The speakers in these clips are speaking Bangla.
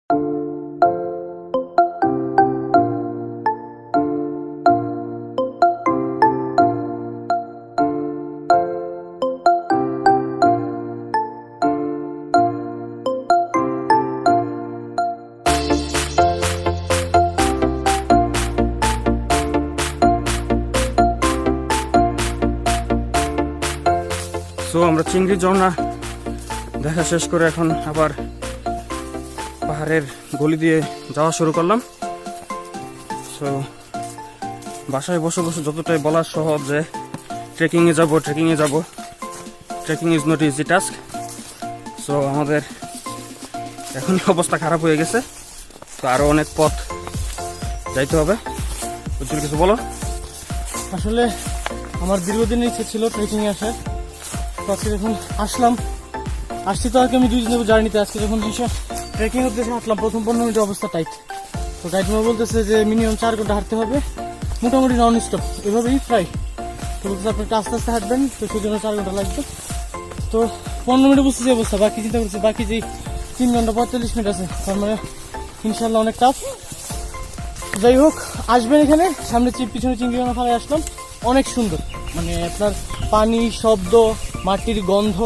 সো আমরা চিংড়ি ঝর্ণা দেখা শেষ করে এখন আবার পাহাড়ের গলি দিয়ে যাওয়া শুরু করলাম। সো বাসায় বসে বসে যতটাই বলা সহজ যে ট্রেকিংয়ে যাব, trekking is not easy task. So আমাদের এখনই অবস্থা খারাপ হয়ে গেছে, তো আরও অনেক পথ যাইতে হবে। উজ্জ্বল কিছু বলো। আসলে আমার দীর্ঘদিনের ইচ্ছে ছিল ট্রেকিংয়ে আসার, তো আজকে যখন আসছি তো আজকে আমি 2 দিন জার্নিতে, আজকে যখন এসে ট্রেকিং উদ্দেশ্যে হাঁটলাম, প্রথম 15 মিনিটের অবস্থা টাইট। তো গাইড বলতেছে যে মিনিমাম 4 ঘন্টা হাঁটতে হবে, মোটামুটি নন স্টপ, এভাবেই প্রায়। তো বলতেছে আপনি একটু আস্তে আস্তে হাঁটবেন, তো সেই জন্য 4 ঘন্টা লাগবে। তো 15 মিনিটে বুঝতেছি অবস্থা, বাকি চিন্তা করছি বাকি যে 3 ঘন্টা 45 মিনিট আছে, তার মানে ইনশাল্লাহ অনেক টাফ। যাই হোক, আসবেন এখানে, সামনে পিছনে চিংড়িখানা ফালায় আসলাম, অনেক সুন্দর, মানে আপনার পানি, শব্দ, মাটির গন্ধ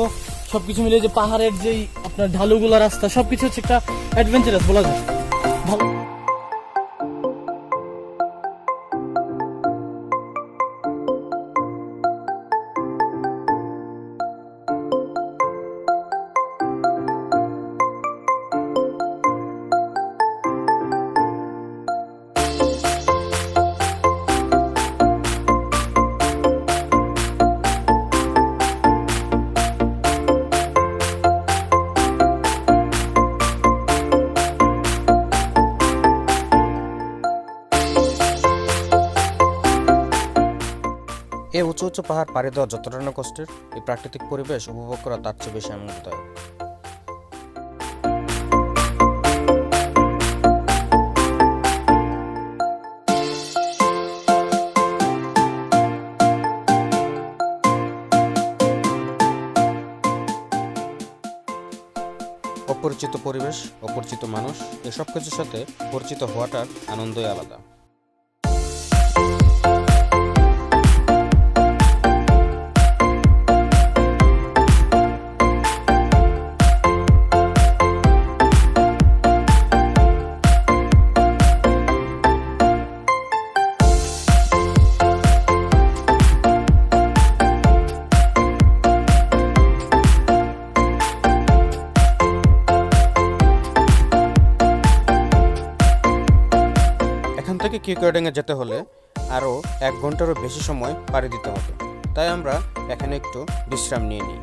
সবকিছু মিলে যে পাহাড়ের যেই আপনার ঢালুগুলা রাস্তা সবকিছু হচ্ছে একটা অ্যাডভেঞ্চারাস বলা যায়। ভালো। এই উঁচু উঁচু পাহাড় পাড়ি দেওয়া যতটা না কষ্টের, এই প্রাকৃতিক পরিবেশ উপভোগ করা তার চেয়ে বেশি আনন্দদায়ক। অপরিচিত পরিবেশ, অপরিচিত মানুষ, এসব কিছুর সাথে পরিচিত হওয়াটার আনন্দই আলাদা। এখান থেকে কিউকার্ডিংয়ে যেতে হলে আরও 1 ঘন্টারও বেশি সময় পাড়ি দিতে হবে, তাই আমরা এখানে একটু বিশ্রাম নিয়ে নিই।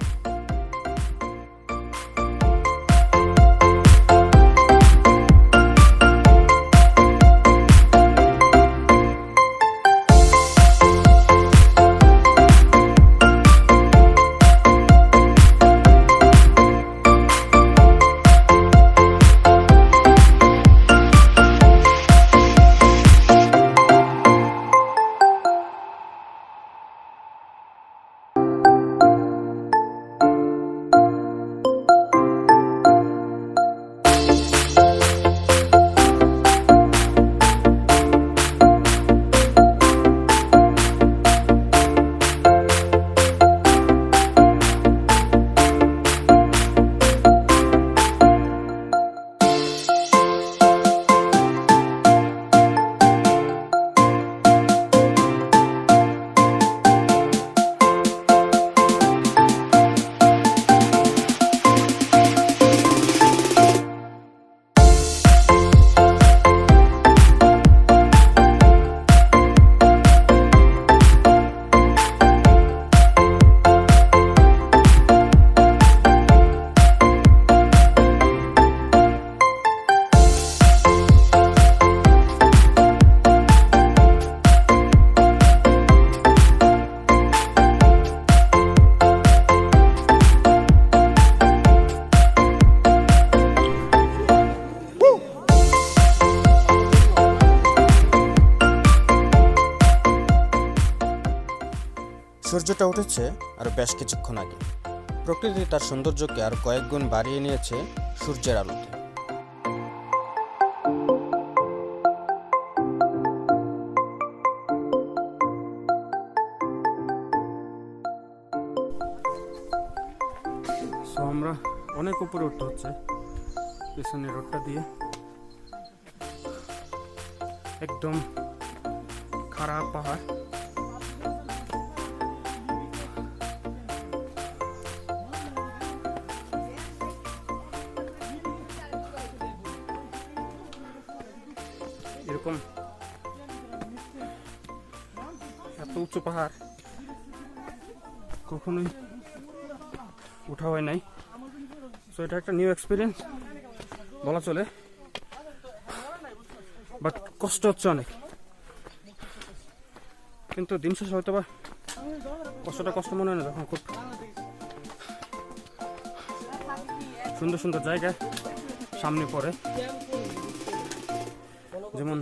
সূর্যটা উঠেছে আরও বেশ কিছুক্ষণ আগে। প্রকৃতি তার সৌন্দর্যকে আর কয়েক গুণ বাড়িয়ে নিয়েছে সূর্যের আলোতে। অনেক উপরে উঠতে হচ্ছে পিছনের রোডটা দিয়ে, একদম খারাপ পাহাড়। এরকম এত উঁচু পাহাড় কখনোই উঠা হয় নাই। সো এটা একটা নিউ এক্সপিরিয়েন্স বলা চলে, বাট কষ্ট হচ্ছে অনেক। কিন্তু দিন শেষে হয়তো বা কষ্টটা কষ্ট মনে হয় না যখন খুব সুন্দর সুন্দর জায়গা সামনে পড়ে। যেমন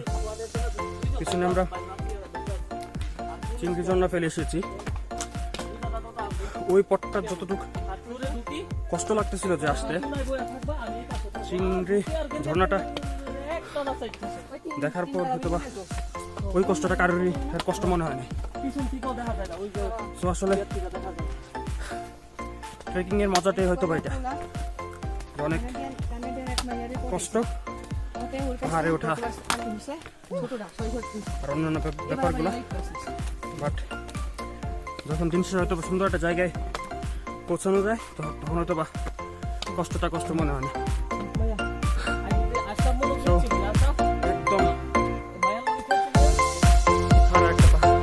পিছনে আমরা চিংড়ি ঝর্ণা ফেলে এসেছি, ওই পথটার যতটুকু কষ্ট লাগতেছিল যে আসতে, চিংড়ি ঝর্ণাটা দেখার পর হয়তো বা ওই কষ্টটা কারোরই আর কষ্ট মনে হয় না। তো আসলে ট্রেকিং এর মজাটাই হয়তো বা এটা, অনেক কষ্ট পাহাড়ে ওঠা আর অন্যান্য ব্যাপারগুলো, বাট যখন দিন শেষে হয়তো সুন্দর একটা জায়গায় পৌঁছানো যায় তখন হয়তো বা কষ্টটা কষ্ট মনে হয় না। একদম খারাপ একটা পাহাড়।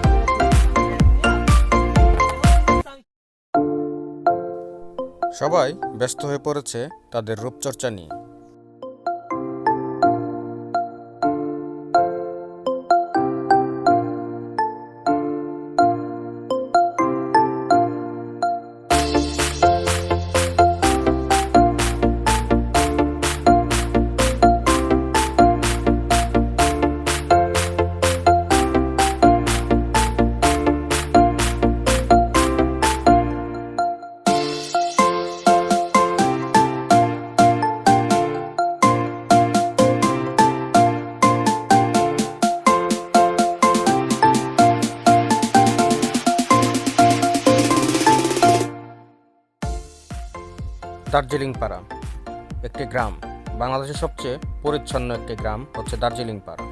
সবাই ব্যস্ত হয়ে পড়েছে তাদের রূপচর্চা নিয়ে। দার্জিলিং পাড়া একটি গ্রাম, বাংলাদেশের সবচেয়ে পরিচ্ছন্ন একটি গ্রাম হচ্ছে দার্জিলিং পাড়া।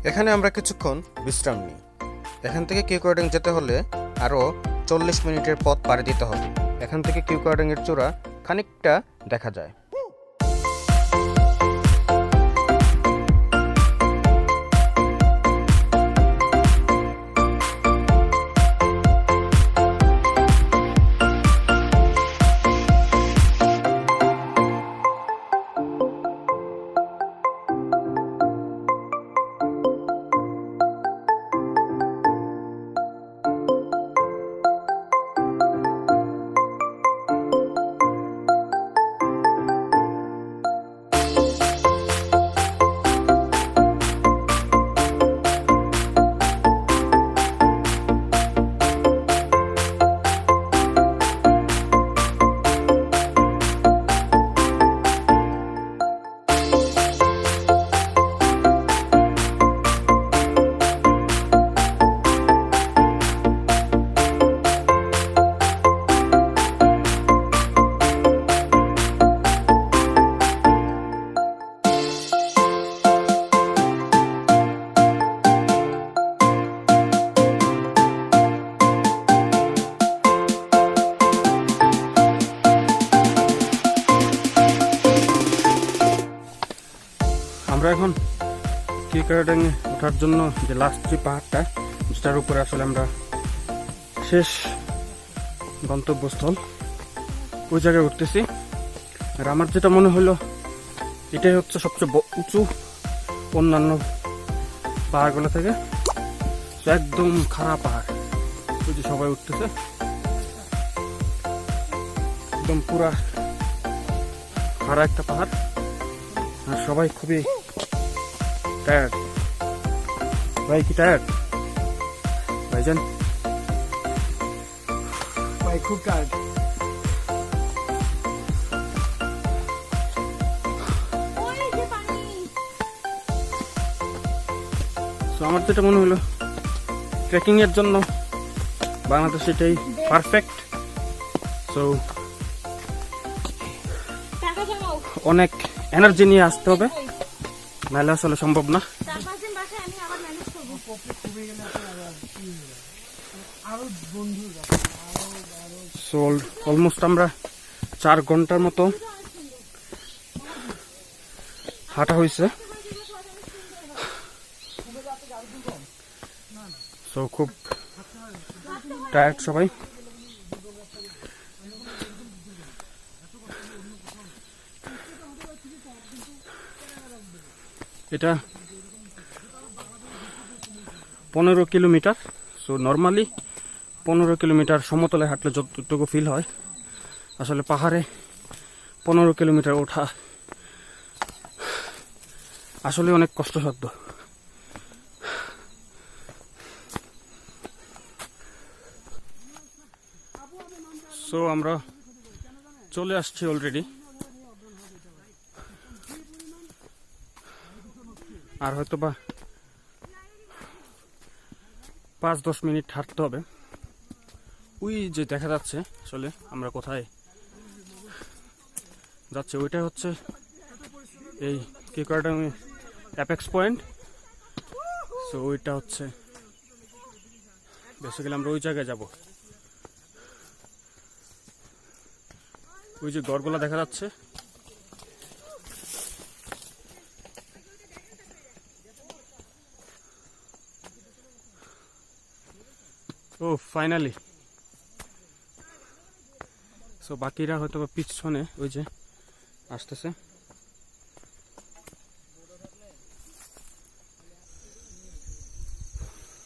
এখানে আমরা কিছুক্ষণ বিশ্রাম নিই। এখান থেকে কিউকার্ডিং যেতে হলে আরও 40 মিনিটের পথ পাড়ি দিতে হবে। এখান থেকে কিউকার্ডিং এর চূড়া খানিকটা দেখা যায়। আমরা এখন কিউকার্ডিং ওঠার জন্য যে লাস্ট যে পাহাড়টা, যেটার উপরে আসলে আমরা শেষ গন্তব্যস্থল, ওই জায়গায় উঠতেছি। আর আমার যেটা মনে হলো এটাই হচ্ছে সবচেয়ে উঁচু অন্যান্য পাহাড়গুলো থেকে। একদম খারাপ পাহাড়, ওই যে সবাই উঠতেছে, একদম পুরা খারাপ একটা পাহাড়। আর সবাই খুবই টায়ার্ড। ভাই কি টায়ার্ড ভাইজান? ভাই খুব টায়ার্ড। তো আমার যেটা মনে হলো ট্রেকিংয়ের জন্য বাংলাদেশ এটাই পারফেক্ট। সো অনেক এনার্জি নিয়ে আসতে হবে, নাহলে আসলে সম্ভব না। সো অলমোস্ট আমরা 4 ঘন্টার মতো হাঁটা হয়েছে। সো খুব টায়ার্ড সবাই। এটা 15 কিলোমিটার। সো নর্মালি 15 কিলোমিটার সমতলে হাঁটলে যতটুকু ফিল হয়, আসলে পাহাড়ে 15 কিলোমিটার ওঠা আসলে অনেক কষ্টসাধ্য। সো আমরা চলে আসছি অলরেডি, আর হয়তো বা 5-10 মিনিট হাঁটতে হবে। ওই যে দেখা যাচ্ছে আসলে আমরা কোথায় যাচ্ছে, ওইটা হচ্ছে এই কিউকারডাং অ্যাপেক্স পয়েন্ট। সো ওইটা হচ্ছে বেসিক্যালি আমরা ওই জায়গায় যাব। ওই যে গড়গুলা দেখা যাচ্ছে, ও ফাইনালি। সো বাকিরা হয়তো বা পিছনে ওই যে আসতেছে।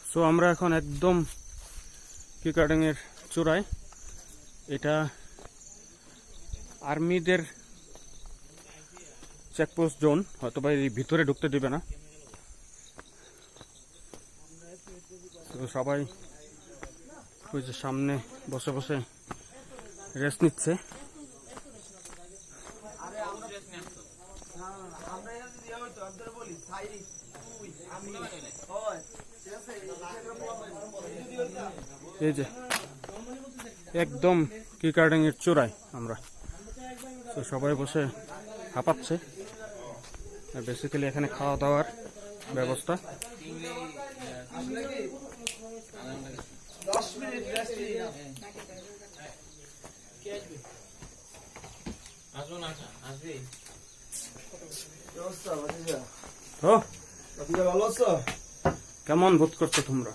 সো আমরা এখন একদম কিউকারডাং এর চূড়ায়। এটা আর্মিদের চেকপোস্ট জোন, হয়তো বা এই ভিতরে ঢুকতে দিবে না। তো সবাই ওই যে সামনে বসে বসে রেস্ট নিচ্ছে। এই যে একদম কিউকারডাং এর চূড়ায় আমরা। তো সবাই বসে হাঁপাচ্ছে। বেসিক্যালি এখানে খাওয়া দাওয়ার ব্যবস্থা। কেমন বোধ করছো তোমরা?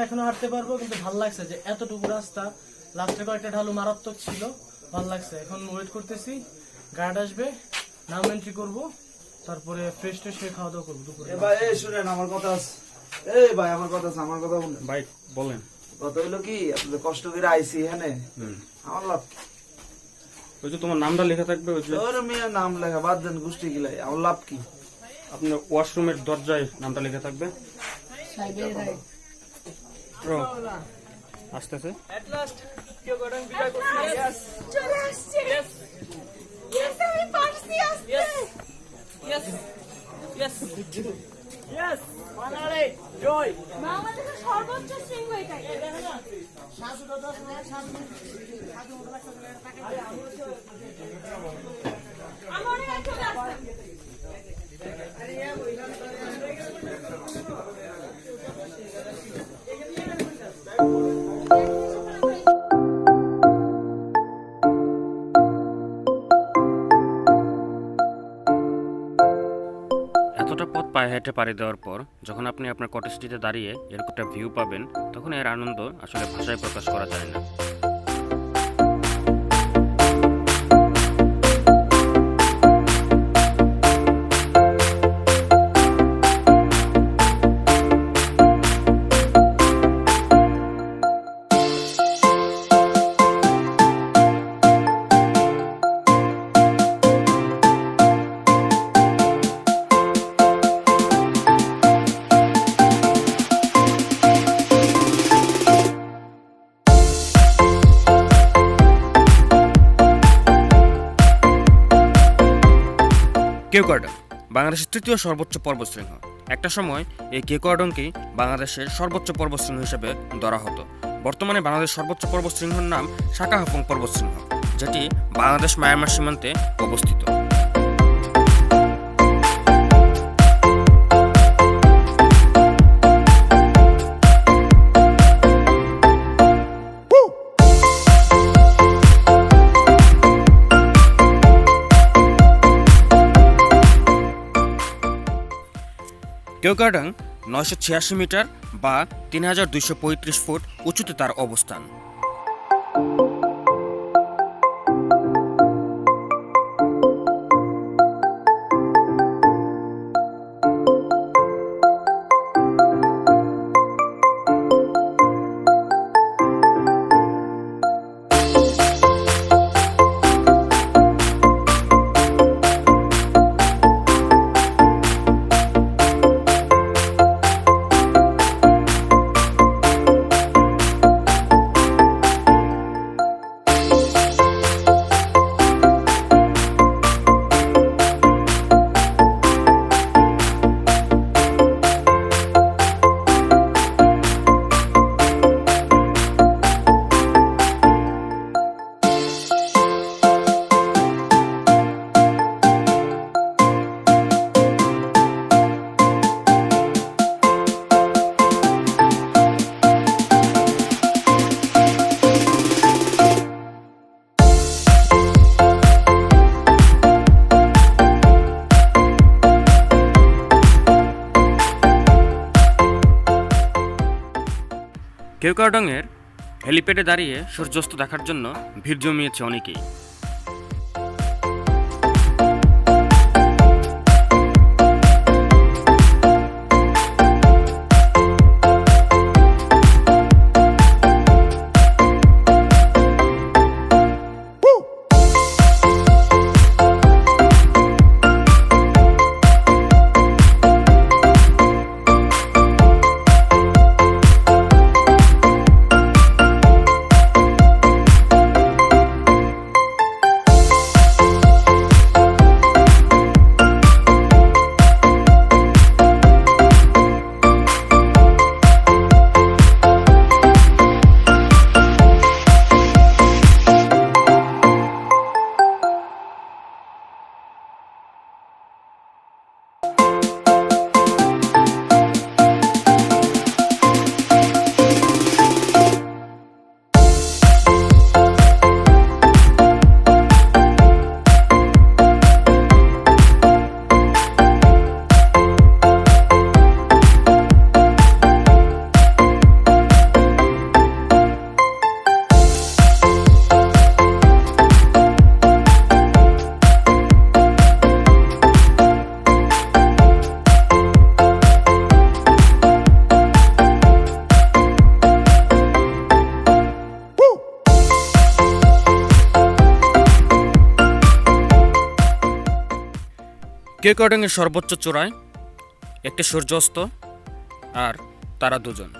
এখনো হাঁটতে পারবো, কিন্তু ভালো লাগছে যে এতটুকু রাস্তা, লাস্টে কয়েকটা ঢালু মারাত্মক ছিল, ভালো লাগছে। এখন ওয়েট করতেছি, গার্ড আসবে, নাম এন্ট্রি করবো, তারপরে ফ্রেশ ট্রেশ হয়ে খাওয়া দাওয়া করবো দুপুরে। ভাই এই শুনেন আমার কথা আছে, এই ভাই আমার কথা আছে, আমার কথা বলেন। ভাই বলেন। কথা হইলো কি, আপনাদের কষ্ট করে আইসি এখানে, আমার লাভ কি? ওই যে তোমার নামটা লেখা থাকবে, ওই যে তোর মেয়ের নাম লেখা বাদ দেন, গোষ্ঠী গিলাই, আমার লাভ কি? আপনার ওয়াশরুমের দরজায় নামটা লেখা থাকবে। ও, আসতেছে। বাংলাদেশের সর্বোচ্চ শৃঙ্গ এটাই। আমার একটা রাস্তা। এতটা পথ পায়ে হেঁটে পাড়ি দেওয়ার পর যখন আপনি আপনার কটেজটিতে দাঁড়িয়ে এরকম একটা ভিউ পাবেন, তখন এর আনন্দ আসলে ভাষায় প্রকাশ করা যায় না। কেওক্রাডং বাংলাদেশের তৃতীয় সর্বোচ্চ পর্বতশৃঙ্গ। একটা সময় এই কেওক্রাডংকেই বাংলাদেশের সর্বোচ্চ পর্বতশৃঙ্গ হিসেবে ধরা হতো। বর্তমানে বাংলাদেশের সর্বোচ্চ পর্বতশৃঙ্গের নাম সাকাহাফং পর্বতশৃঙ্গ, যেটি বাংলাদেশ মায়ানমার সীমান্তে অবস্থিত। কেওক্রাডং 986 মিটার বা 3235 ফুট উঁচুতে তার অবস্থান। কেওক্রাডং এর হেলিপ্যাডে দাঁড়িয়ে সূর্যাস্ত দেখার জন্য ভিড় জমিয়েছে অনেকেই। কেওক্রাডং এর সর্বোচ্চ চূড়ায় একটি সূর্যাস্ত আর তারা দুজন।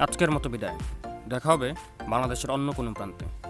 আজকের মতো বিদায়। দেখা হবে বাংলাদেশের অন্য কোনো প্রান্তে।